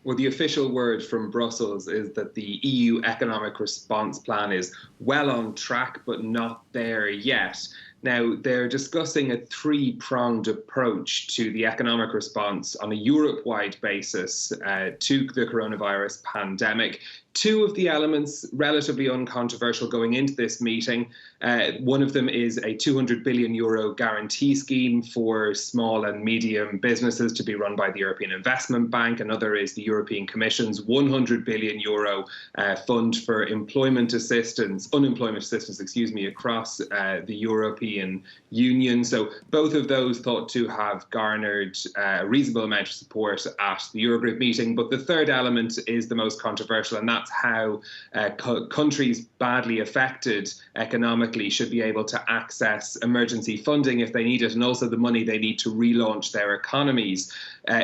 Well, the official word from Brussels is that the EU economic response plan is well on track, but not there yet. Now, they're discussing a three-pronged approach to the economic response on a Europe-wide basis to the coronavirus pandemic. Two of the elements relatively uncontroversial going into this meeting. One of them is a €200 billion guarantee scheme for small and medium businesses to be run by the European Investment Bank. Another is the European Commission's €100 billion fund for unemployment assistance, across the European Union. So both of those thought to have garnered a reasonable amount of support at the Eurogroup meeting. But the third element is the most controversial, and that's how countries badly affected economically should be able to access emergency funding if they need it, and also the money they need to relaunch their economies.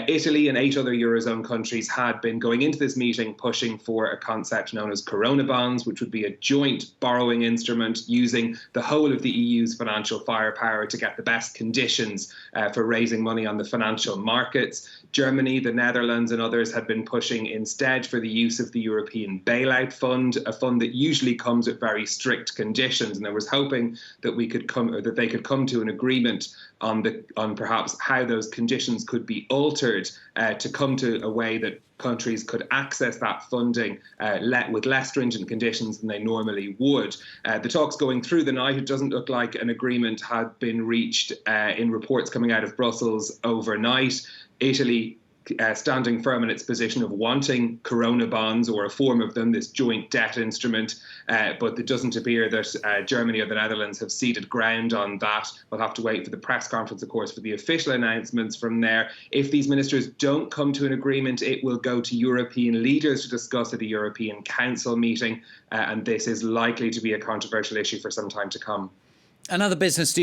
Italy and 8 other Eurozone countries had been going into this meeting pushing for a concept known as corona bonds, which would be a joint borrowing instrument using the whole of the EU's financial firepower to get the best conditions for raising money on the financial markets. Germany, the Netherlands and others had been pushing instead for the use of the European Bailout Fund, a fund that usually comes with very strict conditions. And I was hoping that they could come to an agreement on perhaps how those conditions could be altered to come to a way that countries could access that funding with less stringent conditions than they normally would. The talks going through the night, it doesn't look like an agreement had been reached in reports coming out of Brussels overnight. Italy standing firm in its position of wanting corona bonds or a form of them, this joint debt instrument, but it doesn't appear that Germany or the Netherlands have ceded ground on that. We'll have to wait for the press conference, of course, for the official announcements from there. If these ministers don't come to an agreement, it will go to European leaders to discuss at a European Council meeting, and this is likely to be a controversial issue for some time to come. Another business, do you